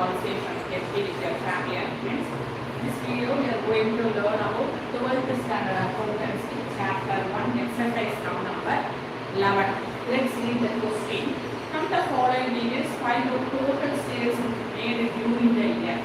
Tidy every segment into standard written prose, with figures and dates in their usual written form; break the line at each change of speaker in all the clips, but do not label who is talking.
conversation especially with your family and friends. This video we are going to learn about 12th standard accountancy chapter 1 exercise number 11. Let's read the question. From the following details, find out total sales made during the year.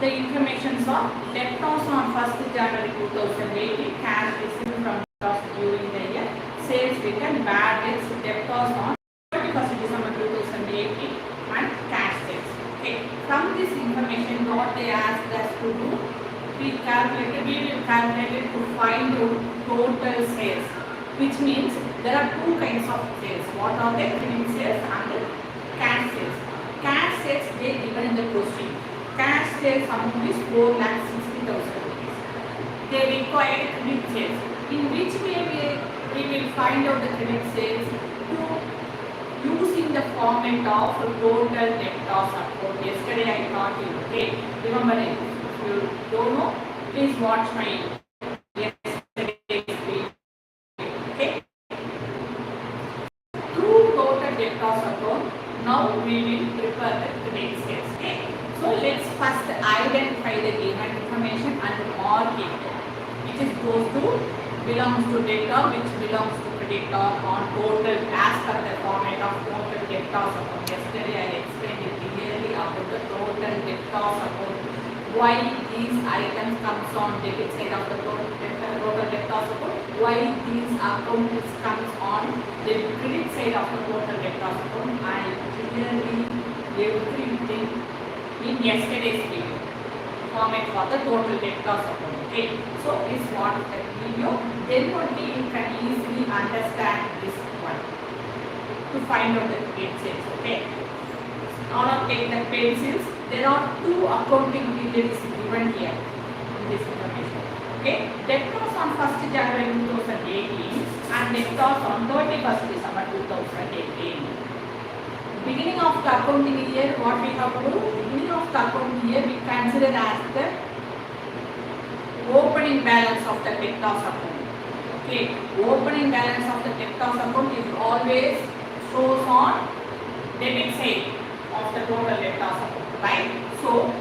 The information are debtors on 1st January 2018, cash received from debtors during the year, sales written, bad debts, debtors on 31st December 2018 and cash sales. Okay. From this information, what they asked us to do, we will calculate it to find out total sales, which means there are two kinds of sales. What are they? Credit sales and cash sales. Cash sales they given in the question. Cash sales amount is 4,60,000 rupees. They require credit sales. In which way we will find out the credit sales? Using the format of total debtors account. Yesterday I taught you. Okay, remember it. If you don't know, please watch my yesterday's video. Okay. Through total debtors account, now we will prepare the credit sales. Okay. So let's first identify the given information and mark it. Which is goes to belongs to debtor, which belongs to creditor on total as per the format of total debtors account. Yesterday I explained it clearly about the total debtors account. Why these items comes on debit side of the total debtors account? Why these accounts comes on the credit side of the total debtors account? I clearly everything in yesterday's video format for the total debtors account. Okay, so this one the video, then only you can easily understand this one to find out the credit sales. Okay, now take the pencils. There are two accounting details given here in this information. Okay, debtors on 1st January 2018 and debtors on 31st December 2018. Beginning of the accounting year, what we have to do? Beginning of the accounting year, we consider as the opening balance of the debtors account. Okay, opening balance of the debtors account is always shows on debit side of the total debtors account, right? So,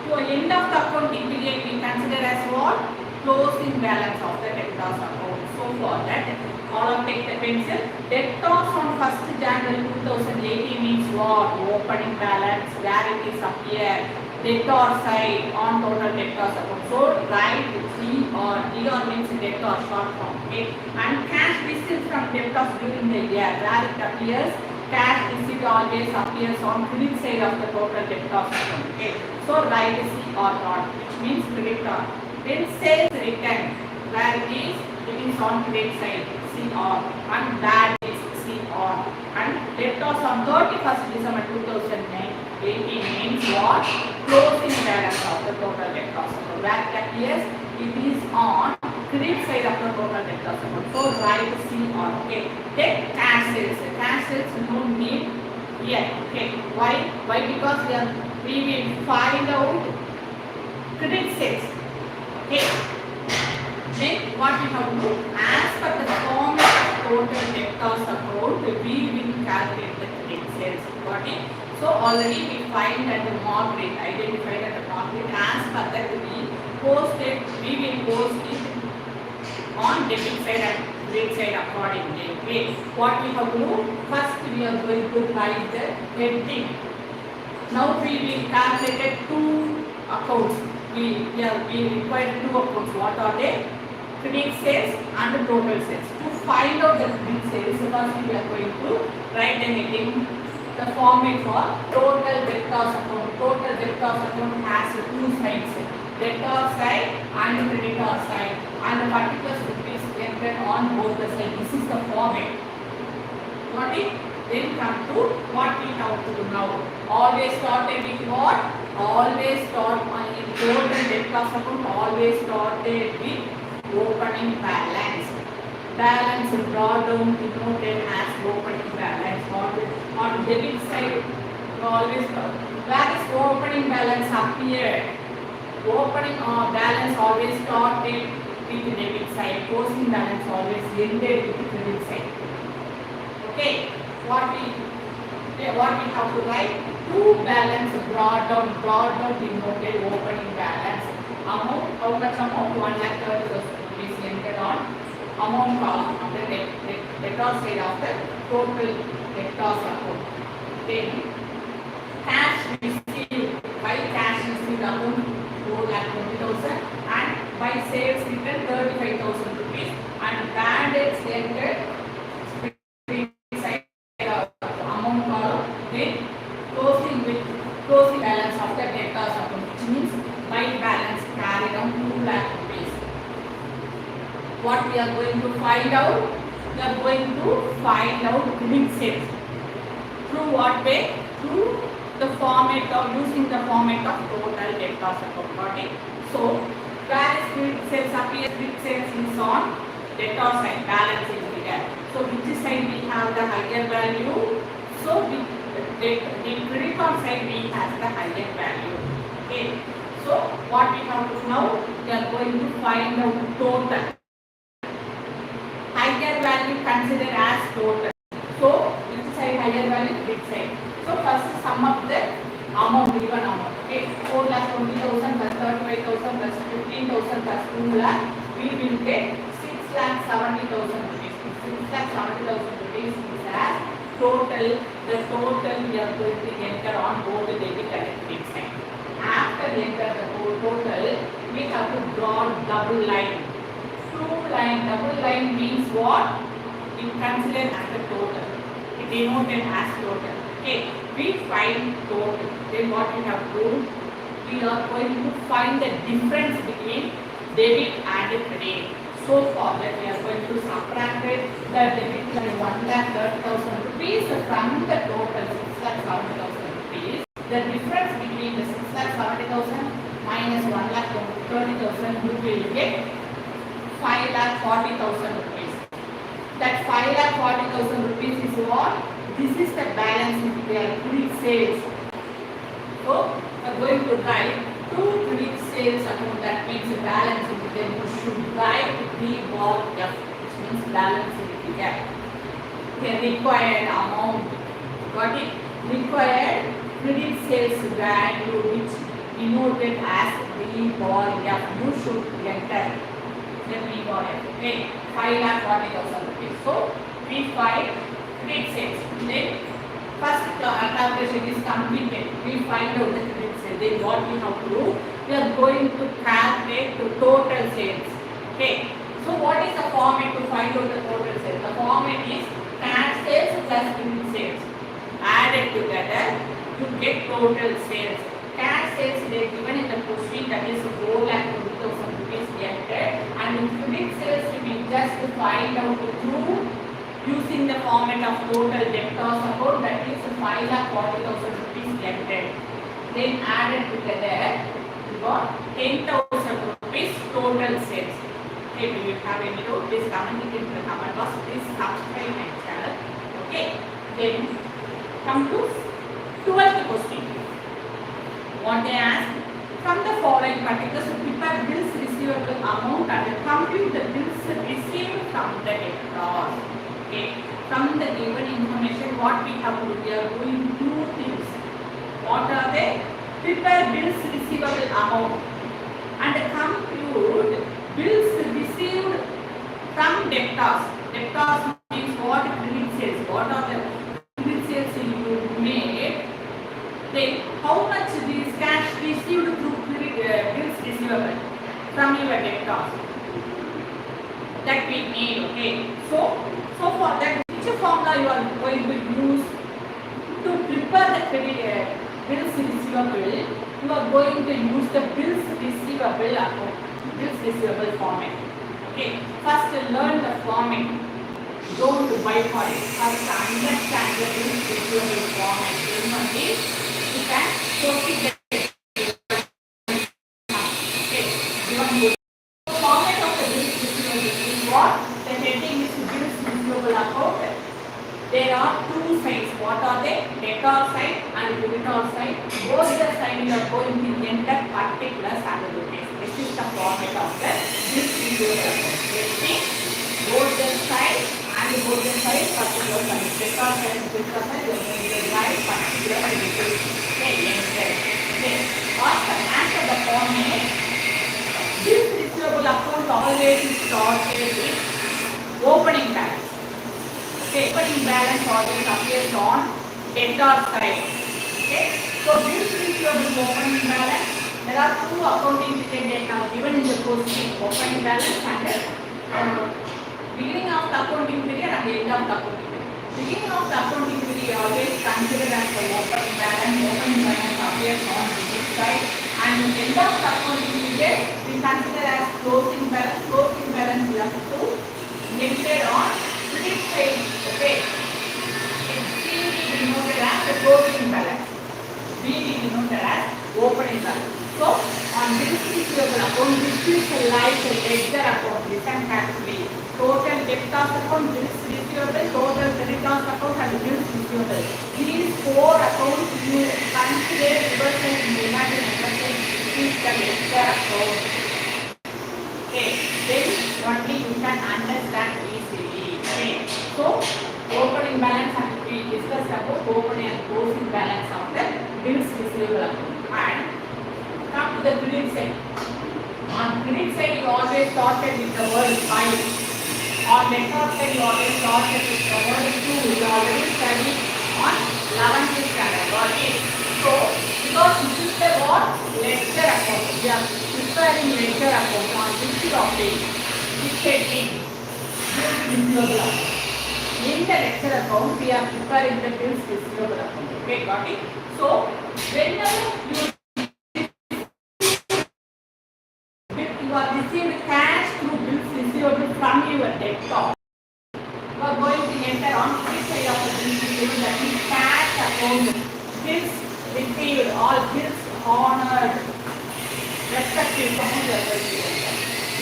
to end of the accounting period, we consider as what? Closing balance of the debtors account. So, for that, all of take the pencil. Debtors on 1st January 2018 means what? Opening balance, where it is appear. Debtor side on total debtors account. So write D or means debtor short form. Okay. And cash received from debtors during the year, where it appears. Cash received always appears on credit side of the total debtors account. Okay. So write C or not, which means creditor. Then sales return, where it is on credit side. Or and bad is C or and debtors on 31st December 2018 means what? Closing balance of the total debtors account. Where it appears it is on credit side of the total debtors account. So write C or. Okay. Then cash sales. Cash sales no need here. Okay. Why? Because we will find out credit sales. Okay. Then what we have to do, as per the format of total debtors account, we will calculate the credit sales. Got it? So already we find that the mark rate, identified at the mark rate. As per that we will post it on debit side and credit side accordingly. Okay. What we have to do, first we are going to write the heading. Now we will calculate two accounts. We require two accounts. What are they? Credit sales and the total sales. To find out the credit sales, first we are going to write the heading, the format for total debtors account. Total debtors account has two sides, debtor side and creditor side, and the particulars will be entered on both the sides. This is the format. Got it? Then come to what we have to do now. Always started with what? Always start on total debtors account. Always started with opening balance. Balance brought down denoted as opening balance. On debit side, always where is opening balance appeared? Opening balance always started with the debit side. Closing balance always ended with the credit side. Okay. What we have to write? True balance brought down denoted opening balance. Amount, how much amount? 1,30,000 rupees entered on amount column of the debtor side of the total debtors account. Then cash received, by cash received amount 4,20,000 and by sales return 35,000 rupees and bad debts entered amount column. Then closing balance of the debtors account, which means by balance carried on 2 lakh rupees. What we are going to find out? We are going to find out credit sales. Through what way? Through the format of using the format of total debtors account. Got it? So where is credit sales appears? Credit sales is on debtor side, balance is there. So which side we have the higher value? So the creditor side we have the higher value. Okay. So what we have to now? We are going to find out total. Higher value considered as total. So which side higher value? Credit side. So first sum up the amount, given amount. Okay, 4,20,000 plus 35,000 plus 15,000 plus 2 lakh, we will get 6,70,000 rupees. 6,70,000 rupees is as total. The total we are going to enter on both the debit and credit side. After enter the total, we have to draw double line. Double line means what? We consider as the total. It denoted as total. Okay, we find total. Then what we have to do? We are going to find the difference between debit and credit. So for that we are going to subtract the debit by 1,30,000 rupees from the total 6,70,000 rupees. The difference between the 6,70,000 minus 1,30,000 we will get 5,40,000 rupees. That 5,40,000 rupees is what? This is the balance in their credit sales. So we are going to write two credit sales account. That means the balance in them. You should write B bar F, which means balance in the gap. The required amount. Got it? Required credit sales value, which denoted as B bar F. You should enter the B bar F. Okay, 5,40,000 rupees. So we find credit sales. Then first calculation is completed. We find out the credit sales. Then what we have to do? We are going to calculate the total sales. Okay. So what is the format to find out the total sales? The format is cash sales plus credit sales. Added together, you get total sales. Cash sales they are given in the question, that is 4,20,000 rupees entered, and in credit sales we just find out through using the format of total debtors account, that is 5,40,000 rupees entered. Then added together, we got 10,000 rupees total sales. Okay, if you have any doubt, please comment it in the comment box. Please subscribe my channel. Okay, then come to 12th question. What they ask? From the following particulars, prepare bills receivable amount and compute the bills received from the debtors. Okay, from the given information, what we have to do? We are doing two things. What are they? Prepare bills receivable amount and compute bills received from debtors. Debtors means what? Credit sales. What are the credit sales you made? Then how much is cash received through bills receivable from your debtors? That we need. Okay. So for that, which formula you are going to use to prepare the credit bills receivable? You are going to use the bills receivable account, bills receivable format. Okay. First learn the format. Don't buy for it. First understand the bills receivable format. Then only you can proceed. Okay. Format of the bills receivable is what? The heading is bills receivable account. There are two sides. What are they? Debtor side and creditor side. Both the sides you are going to enter particulars and rupees. This is the format of the bills receivable account. Both the side and both the side particulars and debtor side and creditor side you are going to write particulars and rupees. started with opening balance. Okay, opening balance always appears on debtor side. Okay, so this is your opening balance. There are two accounting periods now given in the question: opening balance and beginning of the accounting period and end of the accounting period. Beginning of the accounting period always considered as the opening balance. Opening balance appears on this side, and end of the accounting period we consider as closing balance. Closing balance we have to negated on credit side. Okay, it's denoted as the closing balance. B denoted as opening balance. So on this receivable account, this is like a ledger account. Listen carefully. Total debtors account, bills receivable, total creditors account, and bills receivable. These four accounts you consider reversal in the United States is the ledger account. Okay, then only you can understand easily. Okay, so opening balance and we discussed about opening and closing balance of the bills receivable account. And come to the credit side. On credit side, you always started with the word 5. On debtor side, you always started with the word 2. You already studied on 11th standard. Got it? So, because this is the what? Ledger account. We are preparing ledger account on this topic. This heading. Receivable account. In the ledger account, we are preparing the bills receivable account. Okay, got it? So, whenever you are received cash through bills receivable from your debtor, you are going to enter on this side of the bills receivable, that is cash account. Bills received or bills honored, respective from your debtor.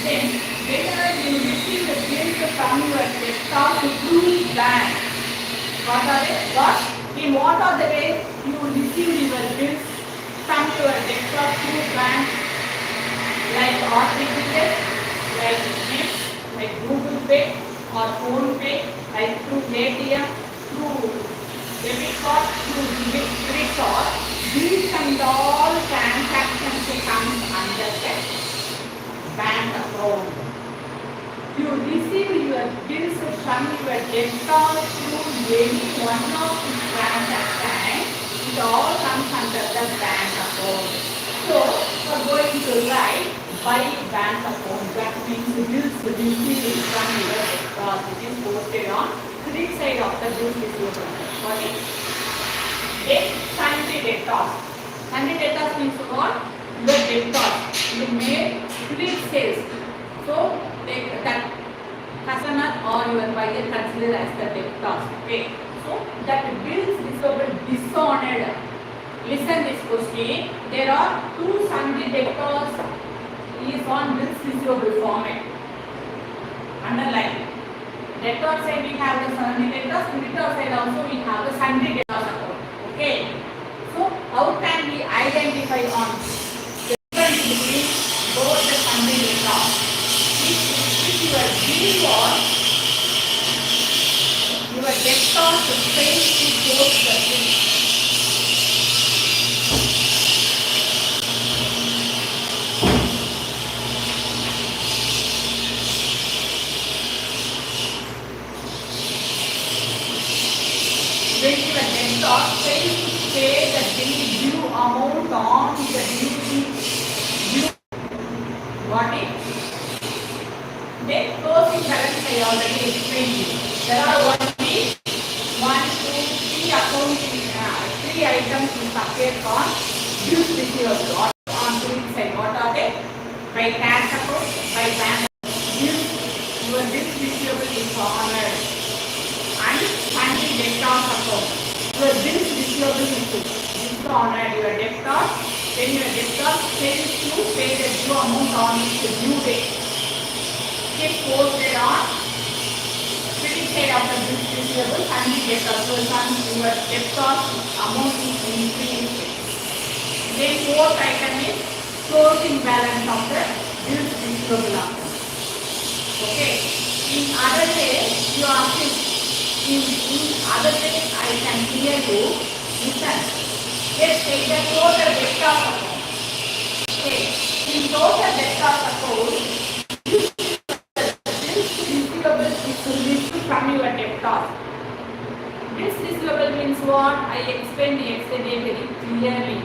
Then, whenever you receive the bills from your debtor through bank, what are they? What are the ways you receive your bills from your debtor through bank? Like RTGS, like NEFT, like Google Pay or Phone Pay, like through ATM, through debit card, through credit card. These and all transactions come under the bank account. You receive your bills from your debtor through any one of these transactions. It all comes under the bank account. So, we are going to write by bank account. That means the bills received from your debtor, which is posted on credit side of the bills receivable. Got it? Then sundry debtors. Sundry debtors means what? Your debtors. You made credit sales. So that customer or your buyer considered as the debtors. Okay. So that bills receivable dishonored. Listen this question. There are two sundry debtors is on bills receivable format. Underline. Debtor side we have the sundry debtors, creditor side also we have the sundry debtors account. Okay. So how can we identify on the difference between both the sundry debtors? If your bill was your debtors fail to post the bill. When your debtor fails to pay the due amount on the due, got it? Then closing balance I already explained you. There are only 1, 2, 3 accounting, 3 items which appear on bills receivable on credit side. What are they? By cash account, by bank bills, your bills receivable is honored. And sundry debtors account. Your bills receivable is dishonored. Your debtors, when your debtors fails to pay the due amount on its due date, get posted on credit side of the bills receivable and the debtors. So your debtors amount is increased. Then fourth item is closing balance of the bills receivable account. Okay. In other way, you are in other way I can clear you. Listen. Let's take the total debtors account. Okay. In total debtors account, receivable is received from your debtors. Bills receivable means what? I explained yesterday very clearly.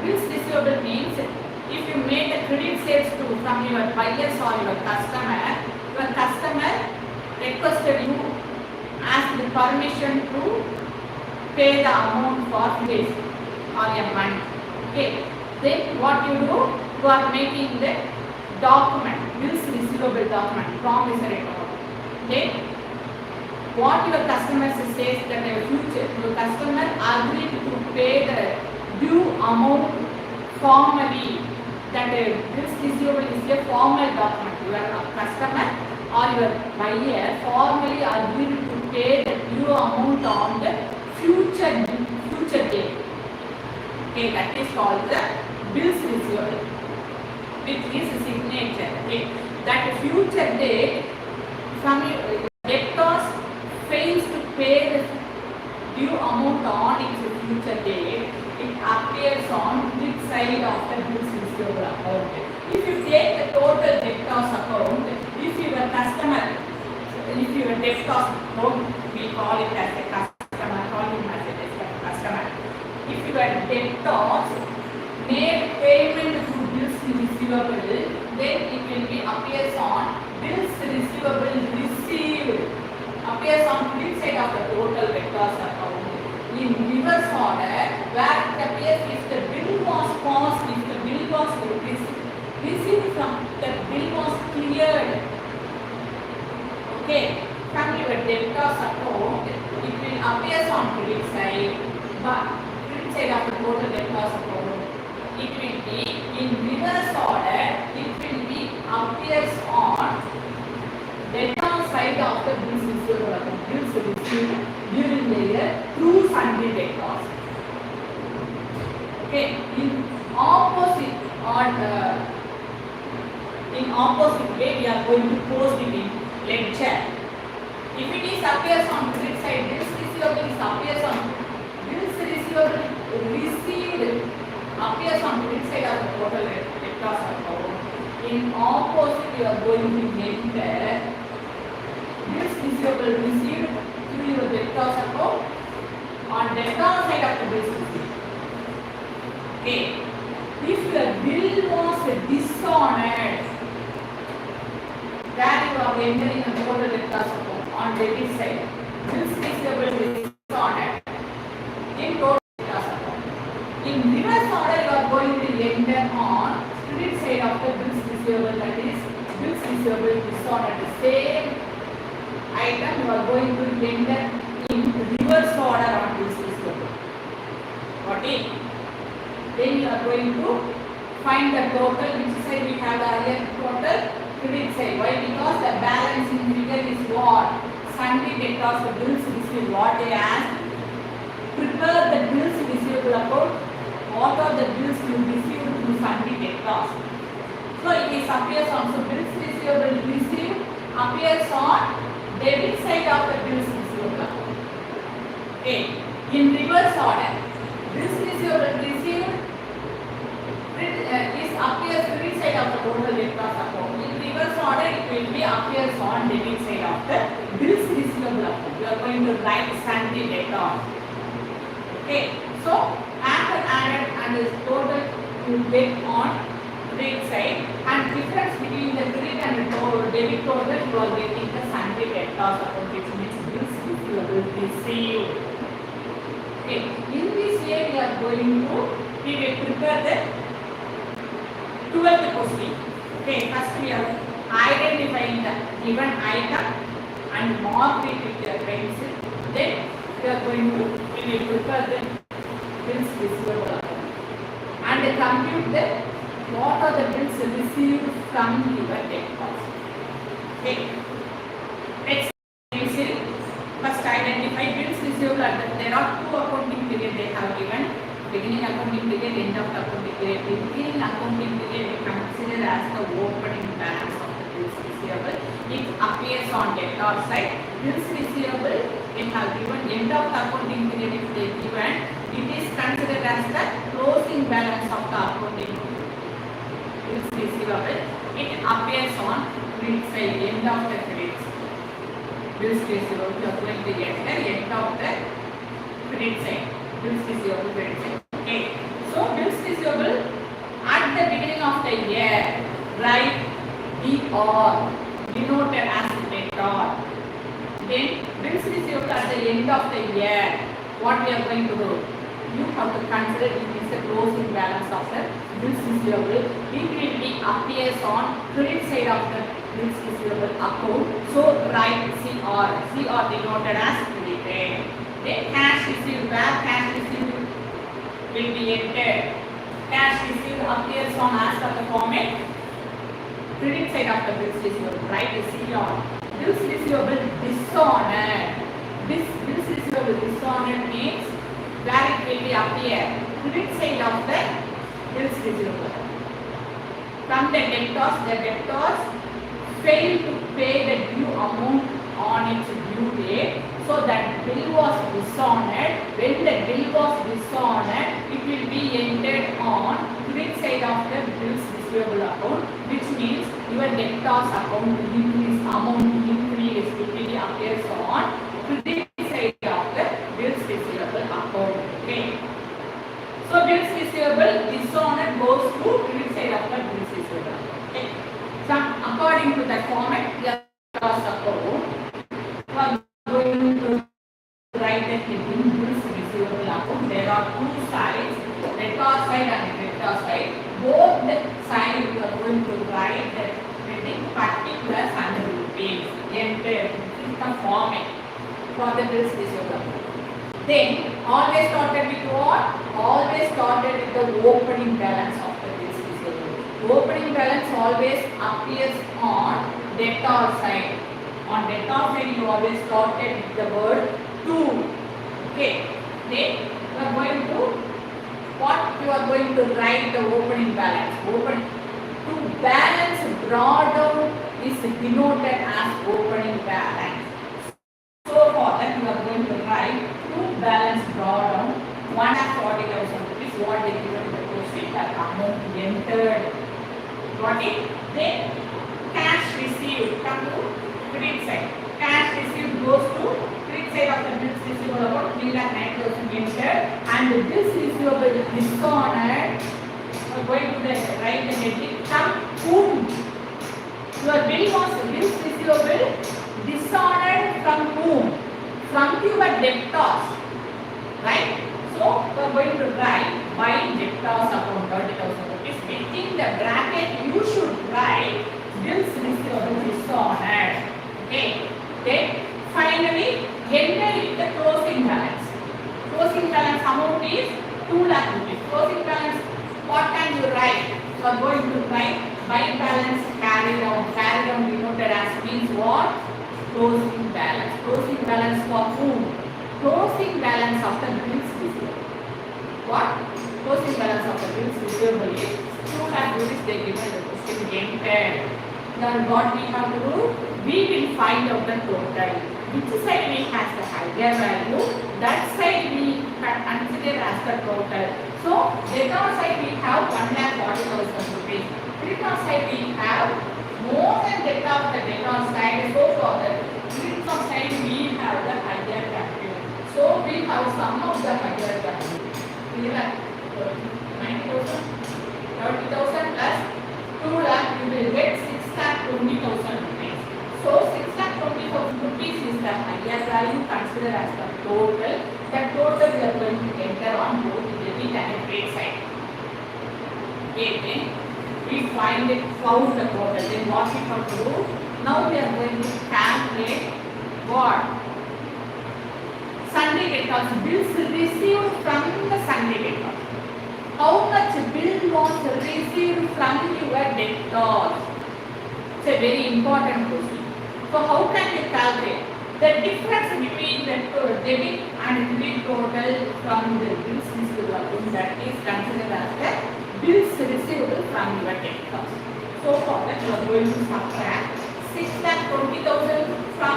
Bills receivable means if you made a credit sales to from your buyers or your customer requested you, asked the permission to pay the amount for days or a month. Okay. Then what you do? You are making the document, bills receivable document, promissory note. Okay. What your customer says that in the future, your customer agreed to pay the due amount formally. That bills receivable is a formal document. Your customer or your buyer formally agreed to pay the due amount on the future date. Okay, that is called the bills receivable with his signature. Okay, that future date from debtors fails to pay the due amount on its future date, it appears on which side of the bills receivable account. If you take the total debtors account, if your customer, if your debtors account, we call it as a customer, call him as a customer. If your debtors made payment to bills receivable, then it will be appears on bills receivable received, appears on which side of the total debtors account. In reverse order, where it appears if the bill was passed, if the bill was received from, the bill was cleared. Okay, from your debtors account, it will appears on credit side, but credit side of the total debtors account, it will be in reverse order, it will be appears on debtor side of the bills receivable account, bills received during the year through sundry debtors. Okay, in opposite way we are going to post it in ledger. If it is appears on credit side, bills receivable is appears on bills receivable received appears on credit side of the total debtors account. In opposite you are going to enter bills receivable received through your debtors account on debtor side of the bills received. Okay. If your bill was dishonored, then you are entering a total debtors account on debit side. Bills receivable dishonored in total debtors account. In reverse order, you are going to enter on credit side of the bills receivable, that is bills receivable dishonored. The same item you are going to enter in reverse order on bills receivable. Got it? Then you are going to find the total, which side we have the higher total, credit side. Why? Because the balancing figure is what? Sundry debtors, the bills received. What they ask? Prepare the bills receivable account. What are the bills you received through sundry debtors? So it is appears on, so bills receivable received appears on debit side of the bills receivable account. Okay. In reverse order, bills receivable received is appears credit side of the total debtors account. In reverse order, it will be appears on debit side of the bills receivable account. You are going to write sundry debtors. Okay. So after added and this total you get on credit side, and difference between the credit and the debit total you are getting the sundry debtors account, which means bills receivable received. Okay. In this way we are going to prepare the 12th question. Okay, first we are identifying the given item and mark it with the pencil. Then we are going to prepare the bills receivable account and compute the what are the bills received from your debtors. Okay. Next pencil. First identify bills receivable. There are two accounting periods they have given. Beginning accounting period, end of accounting period. Beginning accounting period we consider as the opening balance of the bills receivable. It appears on debtor side. Bills receivable we have given end of accounting period if they given. It is considered as the closing balance of the accounting bills receivable. It appears on credit side, end of the credit. bills receivable, you are going to get the end of the credit side. Bills receivable credit side. Okay. So bills receivable at the beginning of the year, write DR denoted as debtor. Then bills receivable at the end of the year, what we are going to do? You have to consider it is the closing balance of the bills receivable. It will be appears on credit side of the bills receivable account. So write CR. CR denoted as credited. Then cash received, where cash received will be entered. Cash received appears on as per the format credit side of the bills receivable. Write CR. Bills receivable dishonored. This bills receivable dishonored means where it will be appear credit side of the bills receivable. From the debtors failed to pay the due amount on its due date, so that bill was dishonored. When the bill was dishonored, it will be entered on credit side of the bills receivable account, which means your debtors account increase, amount increase, it will be appears on credit side of the bills receivable account. Okay. So bills receivable dishonored goes to credit side of the bills receivable. Okay. So according to that format, your debtors account, we are going to write the heading bills receivable account. There are two sides, debtor side and creditor side. Both the sides we are going to write the heading particulars and rupees. Enter. This is the format for the bills receivable. Then always started with what? Always started with the opening balance of the bills receivable. Opening balance always appears on debtor side. On debtor side you always started with the word to. Okay. Then you are going to what you are going to write the opening balance. To balance drawdown is denoted as opening balance. So for that you are going to write to balance drawdown 1,40,000 rupees. What they given in the question, that amount entered. Got it? Then cash received, come to credit side. Cash received goes to credit side of the bills receivable about 3,09,000 entered, and the bills receivable dishonored. We are going to write the heading from whom. Your bill was bills receivable dishonored from whom? From your debtors, right? So we are going to write by debtors account 30,000 rupees. Within the bracket you should write bills receivable dishonored. Okay. Then finally enter the closing balance. Closing balance amount is 2 lakh rupees. Closing balance, what can you write? You are going to write by balance carried on. Carried on denoted as means what? Closing balance. Closing balance for whom? Closing balance of the bills receivable. What? Closing balance of the bills receivable is 2 lakh rupees. They given the question entered. Then what we have to do? We will find out the total. Which side we has the higher value, that side we consider as the total. So debtor side we have 1,40,000 rupees. Creditor side we have more than debtor of the debtor side. So for the creditor side we have the higher value. So we have some of the higher value. We have 90,000, 30,000 plus 2 lakh, you will get 6,20,000 rupees. So 6,20,000 rupees is the higher value considered as the total. The total we are going to enter on both the debit and credit side. Okay, then we found the total. Then what we have to do? Now we are going to calculate what? Sunday debtors, bills received from the Sunday debtors. How much bill was received from your debtors? It's a very important question. So how can you calculate the difference between the debit and credit total from the bills receivable? That is considered as the bills receivable from your debtors. So for that you are going to subtract 6,20,000 from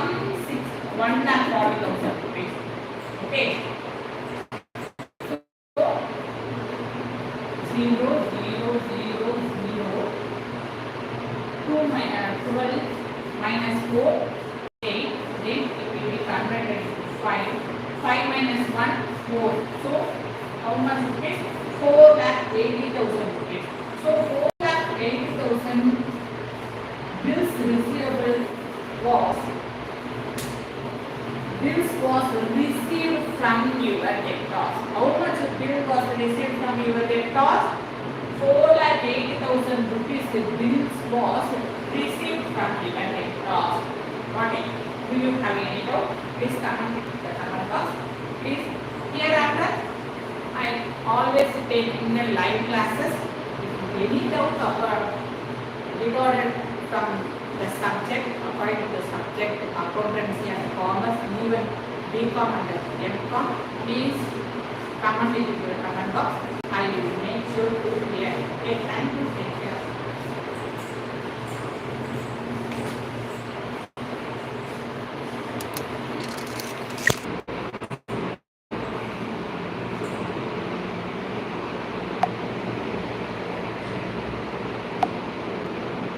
1,40,000 rupees. Okay. So 0, 0, 0, 0. 2 minus 12 minus 4, 8, then 505. 5 minus 1, 4. So, how much rupees? 4,80,000 rupees. So, 4,80,000 bills receivable was received from your debtors. How much bill was received from your debtors? 4,80,000 rupees bills was received from your debtors. Got it? Do you have any doubt? Please comment in the comment box. Please, hereafter, I always take in the live classes. If any doubt regarded from the subject, according to the subject, accountancy and commerce, even BCom and MCom, please comment it in the comment box. I will make sure to clear. Okay, thank you.